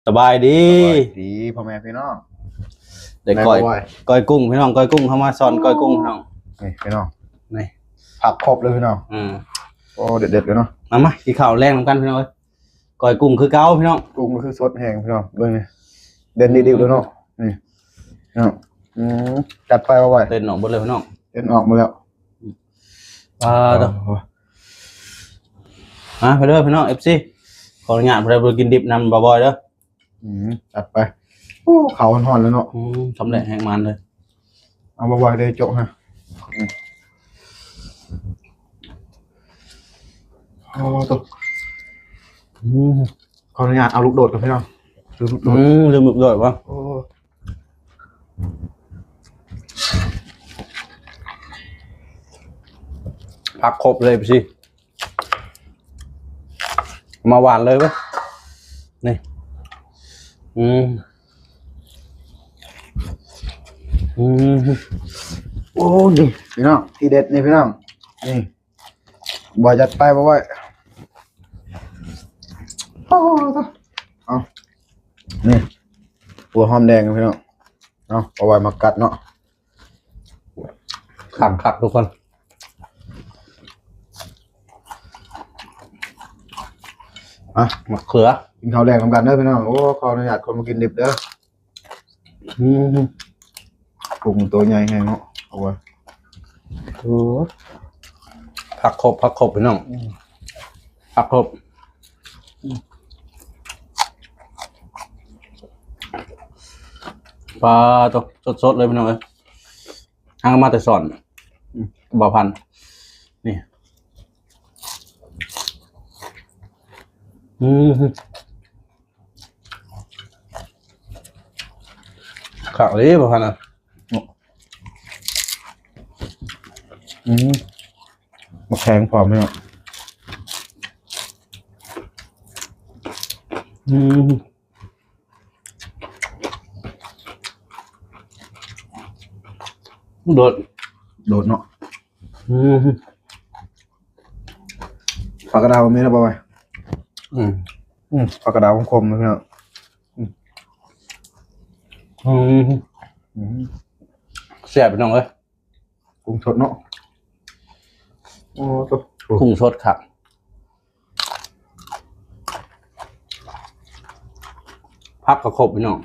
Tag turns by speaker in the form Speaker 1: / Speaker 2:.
Speaker 1: สบายดี
Speaker 2: ดีพ่อแม่พี่น้อง
Speaker 1: เด็กก้อยกุ้งพี่น้องก้อยกุ้งเข้ามาซอนก้อยกุ้งพี่น้อง
Speaker 2: นี่พี่น้อง
Speaker 1: นี่
Speaker 2: ผักครบเลยพี่น้องโอ้เด็ดเลยเนาะ
Speaker 1: มากินข้าวแรงน้ำกันพี่น้องก้อยกุ้งคือเก้าพี่น้อง
Speaker 2: กุ้งก็คือสดแห้งพี่น้องเบิ่งนี่เด่นดีๆเลยเนาะนี่พี่น้องจัดไปเอาไว้
Speaker 1: เต้นออกหมดเลยพี่น้อง
Speaker 2: เต้นออกมาแล้ว
Speaker 1: ไปเด้อพี่น้องFCขออนุญาตไปกินดิบนำบ่อยๆเด้อ
Speaker 2: จัดไปโอ้เขาห่อนๆแล้วเนาะ
Speaker 1: สำเร็จแห้งมันเลย
Speaker 2: เอาบ่อยๆเลยโจ๊กฮะเอาตัวขออนุญาตเอาลูกโดดกับพี่น้อง
Speaker 1: ลืมลูกโดดวะพักครบเลยพี่มาหวานเลยปะนี่
Speaker 2: โอ้นี่พี่น้องที่เด็ดนี่พี่น้องนี่บ่อยจัดไปบ่อยเอานี่ตัวหอมแดงพี่น้องเอาไว้มากัดเนาะ
Speaker 1: ขักทุกคนมะเขือ
Speaker 2: กินข้าวแดงทำกันเด้อพี่น้องโอ้ขออนุญาตคนมากินดิบเด้อกุ้งตัวใหญ่แห้งเนาะเอาไว้
Speaker 1: ผักครบพี่น้องผักครบปลาตัวสดเลยพี่น้องทางมาแต่สอนบ่อพันนี่ขักเลยบ่อพันอ่ะ
Speaker 2: มาแข็งพร้อมไหมเนาะ
Speaker 1: โดด
Speaker 2: เนาะผักกระดาวมีนะบ่อยผักกระดาวคมๆนะพี่น้อง
Speaker 1: แซ่บพี่น้องเอ้ย
Speaker 2: กุ้งสดเนาะโอ้ตัว
Speaker 1: กุ้งสดครับพักกระครบพี่น้อง